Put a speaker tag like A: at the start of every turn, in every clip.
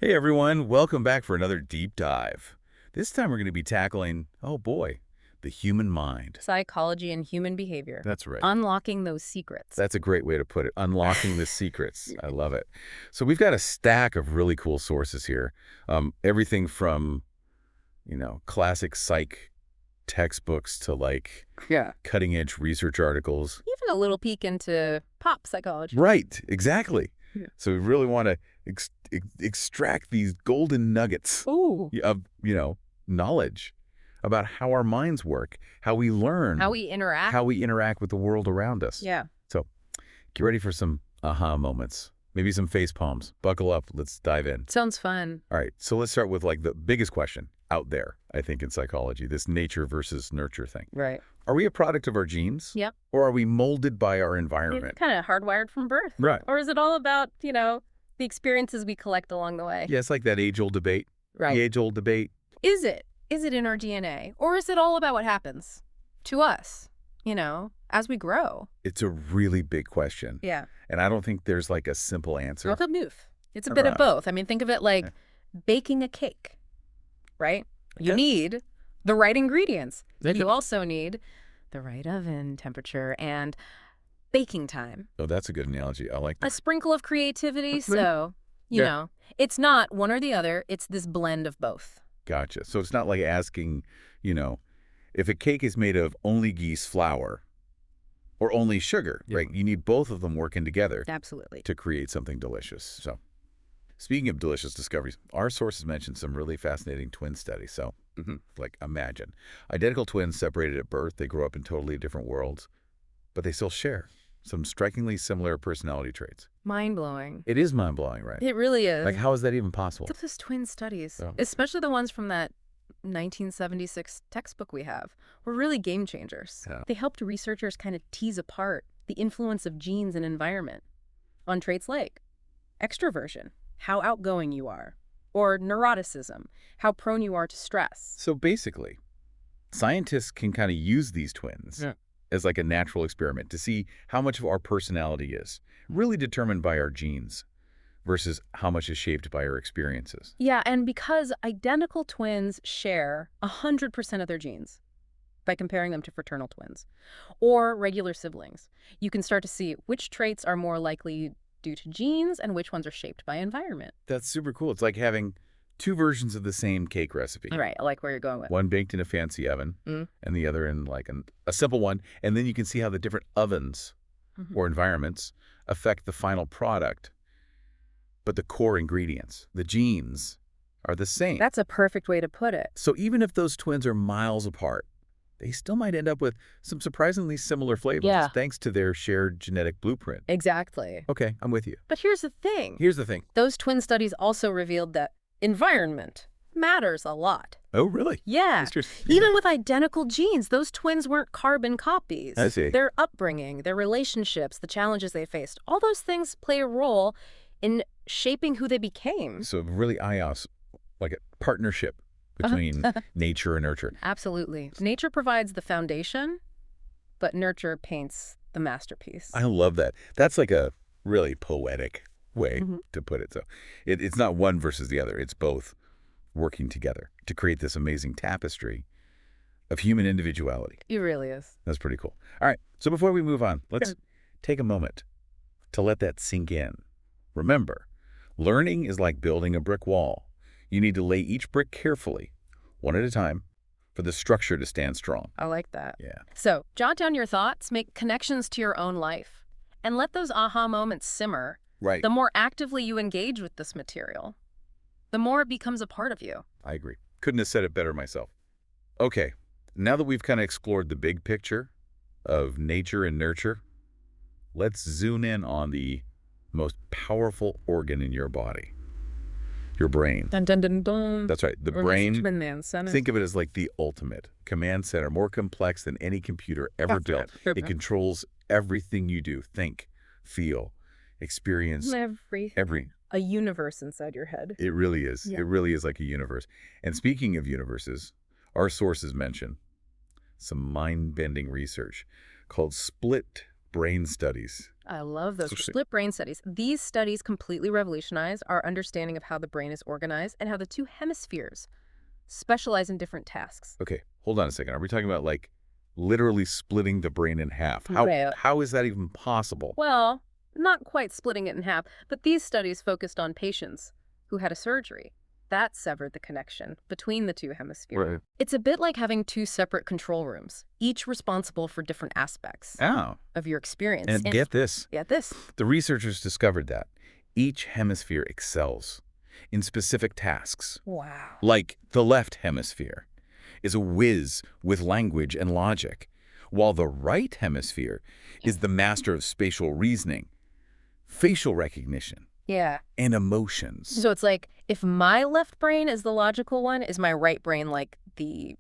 A: Hey everyone, welcome back for another deep dive. This time we're going to be tackling, oh boy, the human mind.
B: Psychology and human behavior.
A: That's right.
B: Unlocking those secrets.
A: That's a great way to put it. Unlocking the secrets. I love it. So we've got a stack of really cool sources here. Everything from, classic psych textbooks to
B: Yeah.
A: cutting edge research articles.
B: Even a little peek into pop psychology.
A: Right, exactly.
B: Yeah.
A: So we really want to extract these golden nuggets
B: Ooh.
A: of, knowledge about how our minds work, how we learn,
B: How we interact.
A: how we interact with the world around us.
B: Yeah.
A: So get ready for some aha moments, maybe some face palms. Buckle up. Let's dive in.
B: Sounds fun.
A: All right. So let's start with the biggest question out there, I think, in psychology, this nature versus nurture thing.
B: Right.
A: Are we a product of our genes?
B: Yep.
A: Or are we molded by our environment?
B: It's kind of hardwired from birth.
A: Right.
B: Or is it all about, the experiences we collect along the way?
A: Yeah, it's like that age-old debate.
B: Right.
A: The age-old debate.
B: Is it? Is it in our DNA? Or is it all about what happens to us, as we grow?
A: It's a really big question.
B: Yeah.
A: And I don't think there's a simple answer.
B: Both of both. It's a bit of both. I mean, think of it like baking a cake, right? You need the right ingredients. You also need the right oven temperature and baking time.
A: Oh, that's a good analogy. I like that.
B: A sprinkle of creativity. So, it's not one or the other. It's this blend of both.
A: Gotcha. So it's not like asking, if a cake is made of only geese flour or only sugar, right? You need both of them working together
B: Absolutely.
A: to create something delicious. So speaking of delicious discoveries, our sources mentioned some really fascinating twin studies. So imagine identical twins separated at birth. They grow up in totally different worlds, but they still share some strikingly similar personality traits.
B: Mind-blowing.
A: It is mind-blowing, right?
B: It really is.
A: How is that even possible?
B: Look at those twin studies,
A: Oh.
B: especially the ones from that 1976 textbook we have, were really game changers.
A: Yeah.
B: They helped researchers kind of tease apart the influence of genes and environment on traits like extroversion, how outgoing you are, or neuroticism, how prone you are to stress.
A: So basically, scientists can kind of use these twins as a natural experiment to see how much of our personality is really determined by our genes versus how much is shaped by our experiences.
B: Yeah, and because identical twins share 100% of their genes by comparing them to fraternal twins or regular siblings, you can start to see which traits are more likely due to genes and which ones are shaped by environment.
A: That's super cool. It's like having two versions of the same cake recipe.
B: All right, I like where you're going with.
A: One baked in a fancy oven and the other in a simple one. And then you can see how the different ovens or environments affect the final product. But the core ingredients, the genes, are the same.
B: That's a perfect way to put it.
A: So even if those twins are miles apart, they still might end up with some surprisingly similar flavors thanks to their shared genetic blueprint.
B: Exactly.
A: Okay, I'm with you.
B: But here's the thing.
A: Here's the thing.
B: Those twin studies also revealed that environment matters a lot.
A: Oh, really?
B: Yeah.
A: Interesting.
B: Even with identical genes, those twins weren't carbon copies.
A: I see.
B: Their upbringing, their relationships, the challenges they faced, all those things play a role in shaping who they became.
A: So really IOS, like a partnership between nature and nurture.
B: Absolutely. Nature provides the foundation, but nurture paints the masterpiece.
A: I love that. That's like a really poetic way to put it. So it's not one versus the other. It's both working together to create this amazing tapestry of human individuality.
B: It really is.
A: That's pretty cool. All right. So before we move on, let's take a moment to let that sink in. Remember, learning is like building a brick wall. You need to lay each brick carefully, one at a time, for the structure to stand strong.
B: I like that.
A: Yeah.
B: So jot down your thoughts, make connections to your own life, and let those aha moments simmer.
A: Right.
B: The more actively you engage with this material, the more it becomes a part of you.
A: I agree. Couldn't have said it better myself. Okay, now that we've kind of explored the big picture of nature and nurture, let's zoom in on the most powerful organ in your body, your brain.
B: Dun, dun, dun, dun.
A: That's right. The
B: Or
A: brain,
B: Command Center.
A: think of it as like the ultimate command center, more complex than any computer ever built. It controls everything you do, think, feel, experience, every.
B: A universe inside your head.
A: It really is.
B: Yeah.
A: It really is like a universe. And speaking of universes, our sources mention some mind-bending research called split brain studies.
B: I love those
A: Interesting.
B: split brain studies. These studies completely revolutionize our understanding of how the brain is organized and how the two hemispheres specialize in different tasks.
A: Okay, hold on a second. Are we talking about like literally splitting the brain in half? How
B: Right.
A: how is that even possible?
B: Well, not quite splitting it in half, but these studies focused on patients who had a surgery. That severed the connection between the two hemispheres.
A: Right.
B: It's a bit like having two separate control rooms, each responsible for different aspects
A: Oh,
B: of your experience.
A: and get this.
B: Get this.
A: The researchers discovered that each hemisphere excels in specific tasks.
B: Wow.
A: Like the left hemisphere is a whiz with language and logic, while the right hemisphere is the master of spatial reasoning, facial recognition,
B: Yeah.
A: and emotions.
B: So it's like, if my left brain is the logical one, is my right brain like the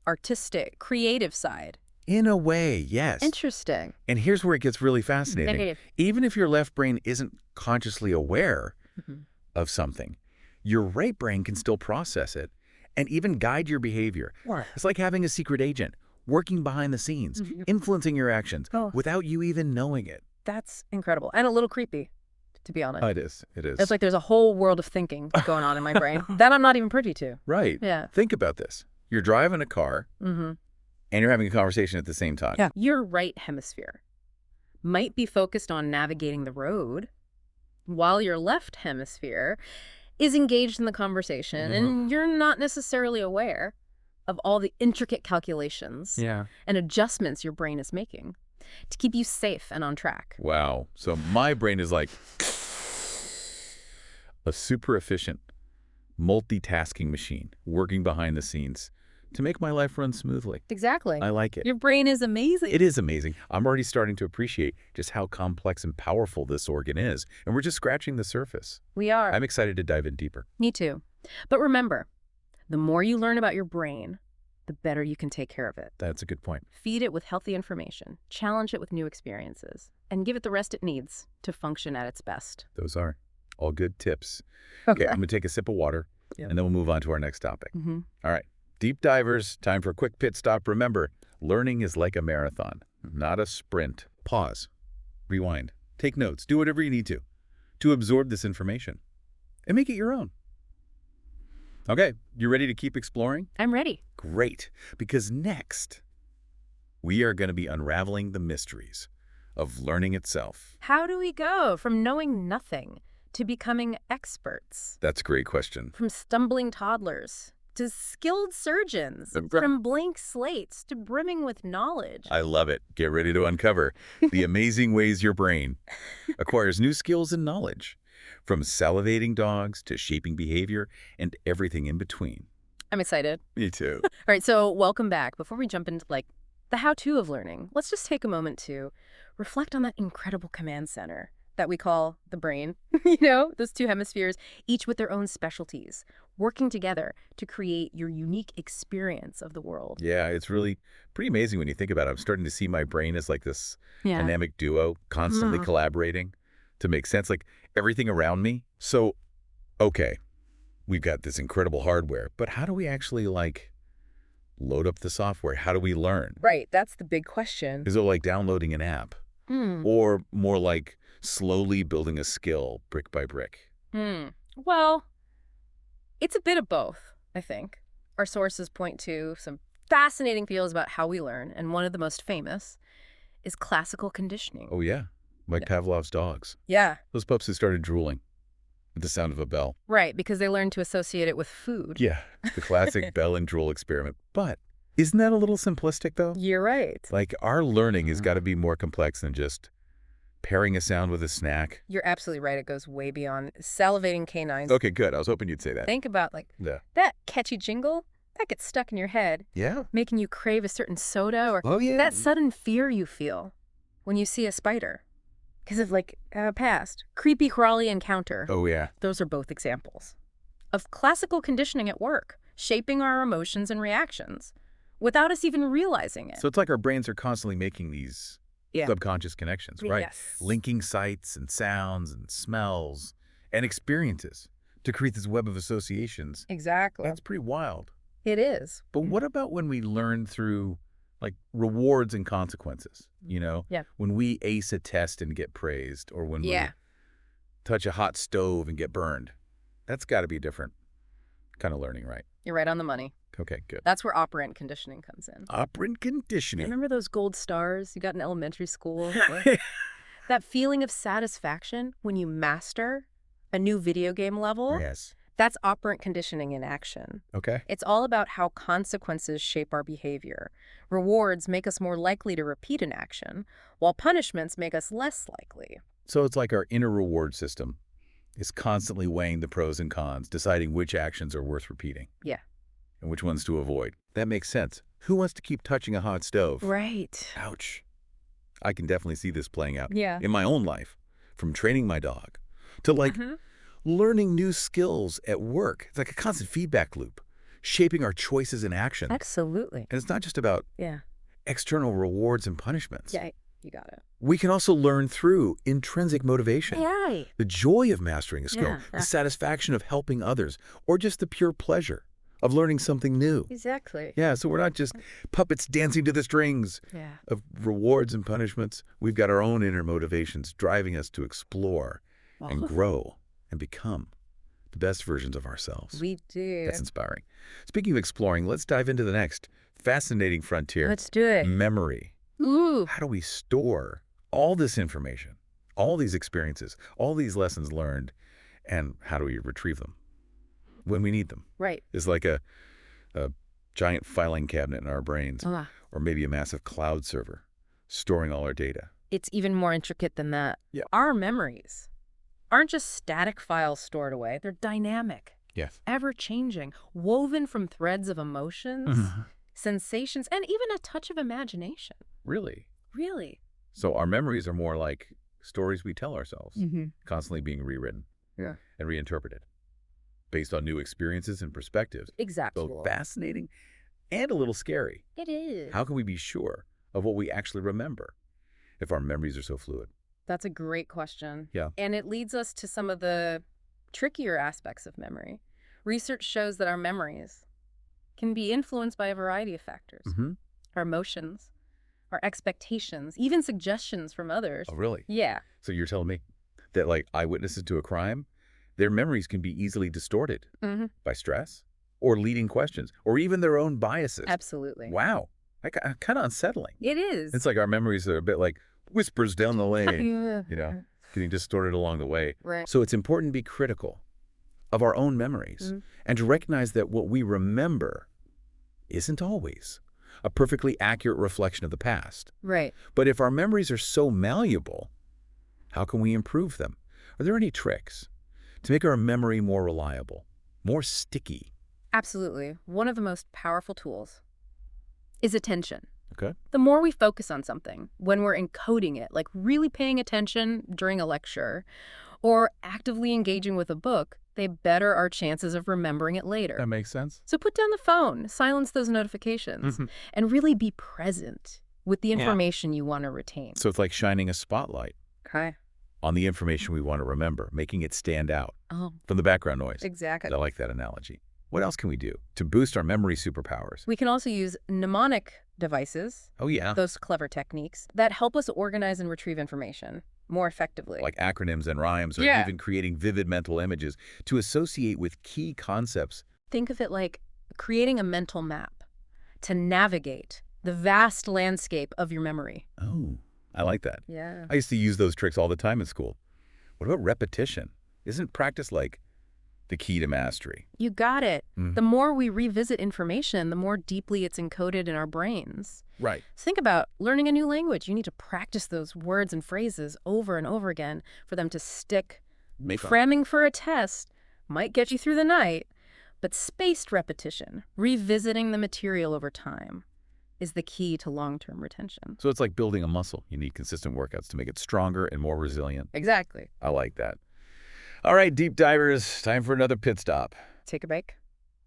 B: artistic, creative side?
A: In a way, yes.
B: Interesting.
A: And here's where it gets really fascinating.
B: Negative.
A: Even if your left brain isn't consciously aware
B: Mhm.
A: of something, your right brain can still process it and even guide your behavior.
B: What?
A: It's like having a secret agent working behind the scenes,
B: Mhm.
A: influencing your actions
B: Oh.
A: without you even knowing it.
B: That's incredible. And a little creepy, to be honest.
A: It is. It is.
B: It's like there's a whole world of thinking going on in my brain that I'm not even privy to.
A: Right.
B: Yeah.
A: Think about this. You're driving a car
B: Mm-hmm.
A: and you're having a conversation at the same time.
B: Yeah. Your right hemisphere might be focused on navigating the road, while your left hemisphere is engaged in the conversation, and you're not necessarily aware of all the intricate calculations
A: Yeah.
B: and adjustments your brain is making to keep you safe and on track.
A: Wow. So my brain is like a super efficient multitasking machine working behind the scenes to make my life run smoothly.
B: Exactly.
A: I like it.
B: Your brain is amazing.
A: It is amazing. I'm already starting to appreciate just how complex and powerful this organ is, and we're just scratching the surface.
B: We are.
A: I'm excited to dive in deeper.
B: Me too. But remember, the more you learn about your brain, the better you can take care of it.
A: That's a good point.
B: Feed it with healthy information, challenge it with new experiences, and give it the rest it needs to function at its best.
A: Those are all good tips. Okay, I'm going to take a sip of water,
B: Yeah.
A: and then we'll move on to our next topic.
B: Mm-hmm.
A: All right. Deep divers, time for a quick pit stop. Remember, learning is like a marathon, not a sprint. Pause. Rewind. Take notes. Do whatever you need to absorb this information and make it your own. Okay, you ready to keep exploring?
B: I'm ready.
A: Great, because next, we are going to be unraveling the mysteries of learning itself.
B: How do we go from knowing nothing to becoming experts?
A: That's a great question.
B: From stumbling toddlers to skilled surgeons,
A: From-
B: from blank slates to brimming with knowledge.
A: I love it. Get ready to uncover the amazing ways your brain acquires new skills and knowledge, from salivating dogs to shaping behavior and everything in between.
B: I'm excited.
A: Me too.
B: All right, so welcome back. Before we jump into the how-to of learning, let's just take a moment to reflect on that incredible command center that we call the brain. Those two hemispheres, each with their own specialties, working together to create your unique experience of the world.
A: Yeah, it's really pretty amazing when you think about it. I'm starting to see my brain as like this
B: Yeah.
A: dynamic duo, constantly collaborating to make sense, like everything around me. So, okay, we've got this incredible hardware, but how do we actually load up the software? How do we learn?
B: Right, that's the big question.
A: Is it like downloading an app or more like slowly building a skill brick by brick?
B: Well, it's a bit of both, I think. Our sources point to some fascinating fields about how we learn, and one of the most famous is classical conditioning.
A: Oh, yeah, like Pavlov's dogs.
B: Yeah.
A: Those pups who started drooling at the sound of a bell.
B: Right, because they learned to associate it with food.
A: Yeah, the classic bell and drool experiment. But isn't that a little simplistic, though?
B: You're right.
A: Like, our learning has got to be more complex than just pairing a sound with a snack.
B: You're absolutely right. It goes way beyond salivating canines.
A: Okay, good. I was hoping you'd say that.
B: Think about
A: Yeah.
B: that catchy jingle that gets stuck in your head,
A: Yeah.
B: making you crave a certain soda, or
A: Oh, yeah.
B: that sudden fear you feel when you see a spider because of a past creepy crawly encounter.
A: Oh, yeah.
B: Those are both examples of classical conditioning at work, shaping our emotions and reactions without us even realizing it.
A: So it's like our brains are constantly making these
B: Yeah.
A: subconscious connections, right?
B: Yes.
A: Linking sights and sounds and smells and experiences to create this web of associations.
B: Exactly.
A: That's pretty wild.
B: It is.
A: But what about when we learn through Like rewards and consequences,
B: Yeah.
A: When we ace a test and get praised, or when we
B: Yeah.
A: touch a hot stove and get burned. That's got to be different kind of learning, right?
B: You're right on the money.
A: Okay, good.
B: That's where operant conditioning comes in.
A: Operant conditioning.
B: Remember those gold stars you got in elementary school?
A: What?
B: That feeling of satisfaction when you master a new video game level?
A: Yes.
B: That's operant conditioning in action.
A: Okay.
B: It's all about how consequences shape our behavior. Rewards make us more likely to repeat an action, while punishments make us less likely.
A: So it's like our inner reward system is constantly weighing the pros and cons, deciding which actions are worth repeating.
B: Yeah.
A: And which ones to avoid. That makes sense. Who wants to keep touching a hot stove?
B: Right.
A: Ouch. I can definitely see this playing out
B: Yeah.
A: in my own life, from training my dog to learning new skills at work. It's like a constant feedback loop, shaping our choices and actions.
B: Absolutely.
A: And it's not just about
B: Yeah.
A: external rewards and punishments.
B: Yeah, you got it.
A: We can also learn through intrinsic motivation,
B: Yeah.
A: the joy of mastering a skill,
B: Yeah.
A: the satisfaction of helping others, or just the pure pleasure of learning something new.
B: Exactly.
A: Yeah, so we're not just puppets dancing to the strings
B: Yeah.
A: of rewards and punishments. We've got our own inner motivations driving us to explore and grow and become the best versions of ourselves.
B: We do.
A: That's inspiring. Speaking of exploring, let's dive into the next fascinating frontier.
B: Let's do it.
A: Memory.
B: Ooh.
A: How do we store all this information, all these experiences, all these lessons learned, and how do we retrieve them when we need them?
B: Right.
A: It's like a giant filing cabinet in our brains,
B: Ah.
A: or maybe a massive cloud server storing all our data.
B: It's even more intricate than that.
A: Yeah.
B: Our memories aren't just static files stored away. They're dynamic,
A: Yes.
B: ever-changing, woven from threads of emotions, sensations, and even a touch of imagination.
A: Really?
B: Really?
A: So our memories are more like stories we tell ourselves,
B: Mm-hmm.
A: constantly being rewritten
B: Yeah.
A: and reinterpreted based on new experiences and perspectives.
B: Exactly.
A: Both fascinating and a little scary.
B: It is.
A: How can we be sure of what we actually remember if our memories are so fluid?
B: That's a great question.
A: Yeah.
B: And it leads us to some of the trickier aspects of memory. Research shows that our memories can be influenced by a variety of factors.
A: Mm-hmm.
B: Our emotions, our expectations, even suggestions from others.
A: Oh, really?
B: Yeah.
A: So you're telling me that, like, eyewitnesses to a crime, their memories can be easily distorted
B: Mm-hmm.
A: by stress or leading questions or even their own biases.
B: Absolutely.
A: Wow. Kind of unsettling.
B: It is.
A: It's like our memories are a bit like whispers down the lane,
B: Yeah.
A: getting distorted along the way.
B: Right.
A: So it's important to be critical of our own memories and to recognize that what we remember isn't always a perfectly accurate reflection of the past.
B: Right.
A: But if our memories are so malleable, how can we improve them? Are there any tricks to make our memory more reliable, more sticky?
B: Absolutely. One of the most powerful tools is attention.
A: Okay.
B: The more we focus on something, when we're encoding it, like really paying attention during a lecture or actively engaging with a book, they better our chances of remembering it later.
A: That makes sense.
B: So put down the phone, silence those notifications, and really be present with the information you want to retain.
A: So it's like shining a spotlight
B: Okay.
A: on the information we want to remember, making it stand out
B: Oh,
A: from the background noise.
B: exactly.
A: I like that analogy. What else can we do to boost our memory superpowers?
B: We can also use mnemonic devices,
A: Oh, yeah.
B: those clever techniques that help us organize and retrieve information more effectively.
A: Like acronyms and rhymes, or
B: Yeah.
A: even creating vivid mental images to associate with key concepts.
B: Think of it like creating a mental map to navigate the vast landscape of your memory.
A: Oh, I like that.
B: Yeah.
A: I used to use those tricks all the time in school. What about repetition? Isn't practice like the key to mastery?
B: You got it.
A: Mhm.
B: The more we revisit information, the more deeply it's encoded in our brains.
A: Right.
B: So think about learning a new language. You need to practice those words and phrases over and over again for them to stick. Cramming for a test might get you through the night, but spaced repetition, revisiting the material over time, is the key to long-term retention.
A: So it's like building a muscle. You need consistent workouts to make it stronger and more resilient.
B: Exactly.
A: I like that. All right, deep divers, time for another pit stop.
B: Take a break.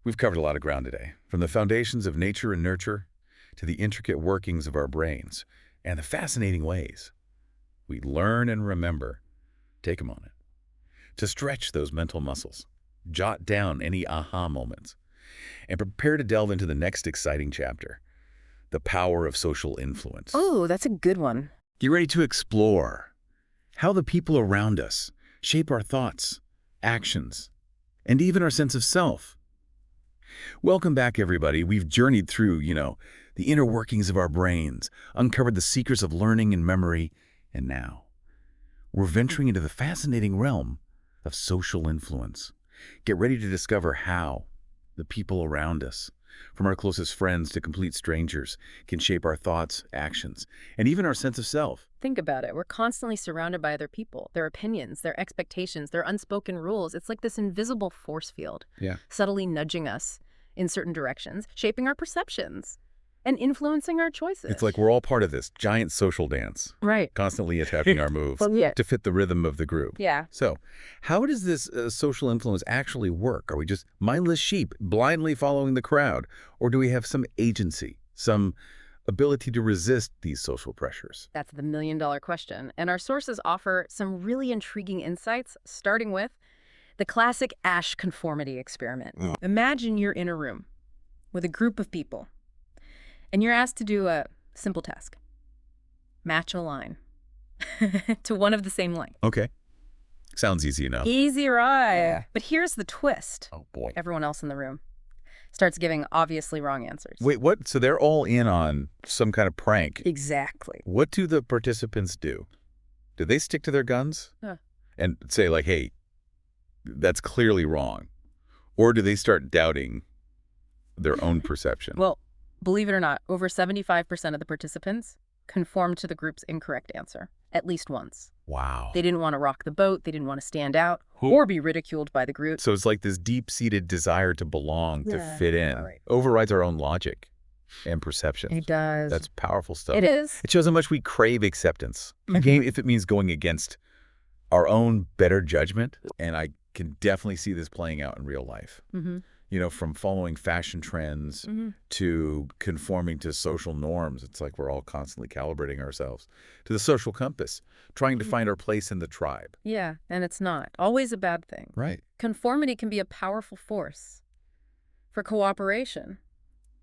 A: We've covered a lot of ground today, from the foundations of nature and nurture to the intricate workings of our brains and the fascinating ways we learn and remember. Take a moment to stretch those mental muscles, jot down any aha moments, and prepare to delve into the next exciting chapter, the power of social influence.
B: Oh, that's a good one.
A: Get ready to explore how the people around us shape our thoughts, actions, and even our sense of self. Welcome back, everybody. We've journeyed through, the inner workings of our brains, uncovered the secrets of learning and memory, and now we're venturing into the fascinating realm of social influence. Get ready to discover how the people around us, from our closest friends to complete strangers, can shape our thoughts, actions, and even our sense of self.
B: Think about it. We're constantly surrounded by other people, their opinions, their expectations, their unspoken rules. It's like this invisible force field,
A: Yeah.
B: subtly nudging us in certain directions, shaping our perceptions, and influencing our choices.
A: It's like we're all part of this giant social dance,
B: Right.
A: constantly adapting our moves
B: Well, yeah.
A: to fit the rhythm of the group.
B: Yeah.
A: So, how does this social influence actually work? Are we just mindless sheep blindly following the crowd? Or do we have some agency, some ability to resist these social pressures?
B: That's the million-dollar question. And our sources offer some really intriguing insights, starting with the classic Asch conformity experiment.
A: Oh.
B: Imagine you're in a room with a group of people, and you're asked to do a simple task. Match a line to one of the same length.
A: Okay. Sounds easy enough.
B: Easy, right? But here's the twist.
A: Oh, boy.
B: Everyone else in the room starts giving obviously wrong answers.
A: Wait, what? So they're all in on some kind of prank.
B: Exactly.
A: What do the participants do? Do they stick to their guns and say, like, hey, that's clearly wrong? Or do they start doubting their own perception?
B: Well, believe it or not, over 75% of the participants conformed to the group's incorrect answer, at least once.
A: Wow.
B: They didn't want to rock the boat, they didn't want to stand out, or be ridiculed by the group.
A: So it's like this deep-seated desire to belong, to fit in,
B: right.
A: overrides our own logic and perception.
B: It does.
A: That's powerful stuff.
B: It is.
A: It shows how much we crave acceptance. Game, if it means going against our own better judgment, and I can definitely see this playing out in real life. From following fashion trends to conforming to social norms. It's like we're all constantly calibrating ourselves to the social compass, trying to find our place in the tribe.
B: Yeah, and it's not always a bad thing.
A: Right.
B: Conformity can be a powerful force for cooperation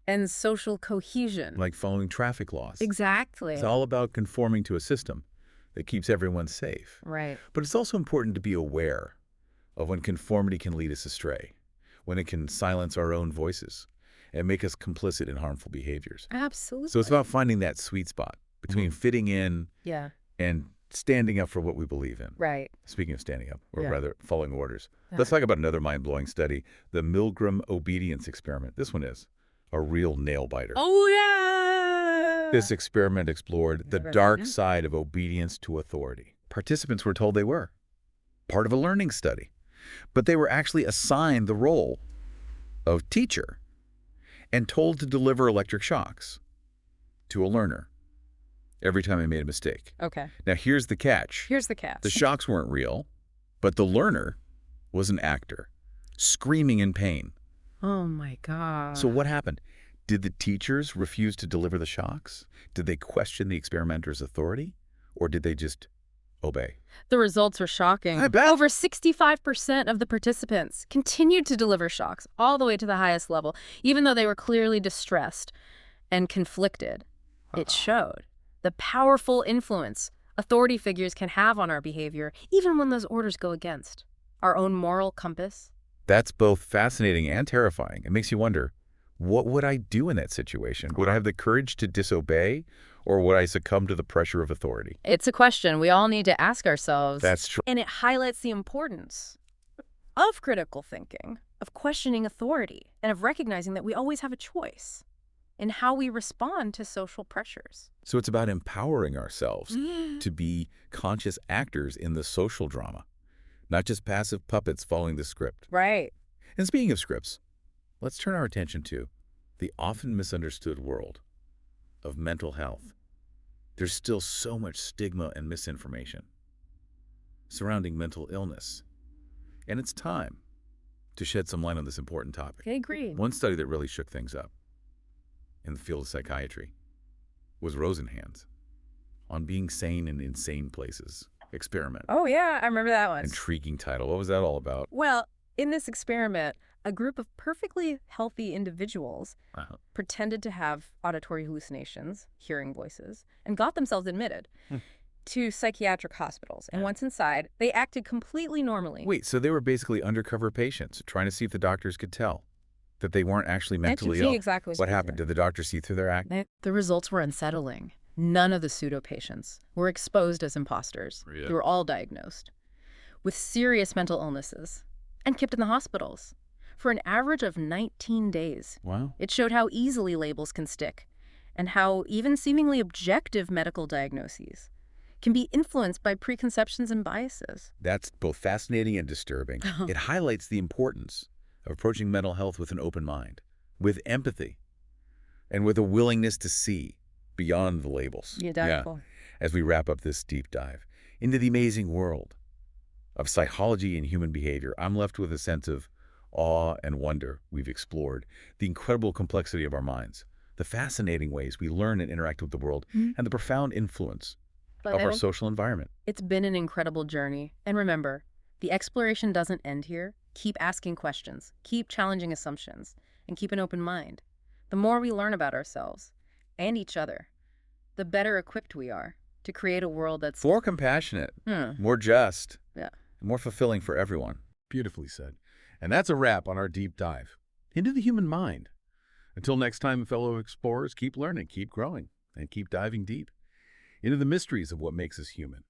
B: and social cohesion.
A: Like following traffic laws.
B: Exactly.
A: It's all about conforming to a system that keeps everyone safe.
B: Right.
A: But it's also important to be aware of when conformity can lead us astray, when it can silence our own voices and make us complicit in harmful behaviors.
B: Absolutely.
A: So it's about finding that sweet spot between fitting in and standing up for what we believe in.
B: Right.
A: Speaking of standing up, or
B: Yeah.
A: rather following orders, let's talk about another mind-blowing study, the Milgram obedience experiment. This one is a real nail-biter.
B: Oh, yeah!
A: This experiment explored the dark side of obedience to authority. Participants were told they were part of a learning study, but they were actually assigned the role of teacher and told to deliver electric shocks to a learner every time they made a mistake.
B: Okay.
A: Now, here's the catch.
B: Here's the catch.
A: The shocks weren't real, but the learner was an actor, screaming in pain.
B: Oh, my God.
A: So what happened? Did the teachers refuse to deliver the shocks? Did they question the experimenter's authority? Or did they just obey?
B: The results were shocking.
A: I bet.
B: Over 65% of the participants continued to deliver shocks all the way to the highest level, even though they were clearly distressed and conflicted. It showed the powerful influence authority figures can have on our behavior, even when those orders go against our own moral compass.
A: That's both fascinating and terrifying. It makes you wonder, what would I do in that situation? Would I have the courage to disobey, or would I succumb to the pressure of authority?
B: It's a question we all need to ask ourselves.
A: That's true.
B: And it highlights the importance of critical thinking, of questioning authority, and of recognizing that we always have a choice in how we respond to social pressures.
A: So it's about empowering ourselves to be conscious actors in the social drama, not just passive puppets following the script.
B: Right.
A: And speaking of scripts, let's turn our attention to the often misunderstood world of mental health. There's still so much stigma and misinformation surrounding mental illness, and it's time to shed some light on this important topic.
B: I agree.
A: One study that really shook things up in the field of psychiatry was Rosenhan's on being sane in insane places. Experiment.
B: Oh, yeah, I remember that one.
A: Intriguing title. What was that all about?
B: Well, in this experiment, A group of perfectly healthy individuals
A: Wow.
B: pretended to have auditory hallucinations, hearing voices, and got themselves admitted
A: Hmm.
B: to psychiatric hospitals. And
A: Yeah.
B: once inside, they acted completely normally.
A: Wait, so they were basically undercover patients trying to see if the doctors could tell that they weren't actually mentally ill.
B: Exactly.
A: What happened? Did the doctor see through their act?
B: The results were unsettling. None of the pseudo-patients were exposed as imposters.
A: Really?
B: They were all diagnosed with serious mental illnesses and kept in the hospitals for an average of 19 days.
A: Wow.
B: It showed how easily labels can stick and how even seemingly objective medical diagnoses can be influenced by preconceptions and biases.
A: That's both fascinating and disturbing. It highlights the importance of approaching mental health with an open mind, with empathy, and with a willingness to see beyond the labels. As we wrap up this deep dive into the amazing world of psychology and human behavior, I'm left with a sense of awe and wonder. We've explored the incredible complexity of our minds, the fascinating ways we learn and interact with the world, and the profound influence of our social environment.
B: It's been an incredible journey. And remember, the exploration doesn't end here. Keep asking questions, keep challenging assumptions, and keep an open mind. The more we learn about ourselves and each other, the better equipped we are to create a world that's
A: more compassionate, more just, and more fulfilling for everyone.
C: Beautifully said. And that's a wrap on our deep dive into the human mind. Until next time, fellow explorers, keep learning, keep growing, and keep diving deep into the mysteries of what makes us human.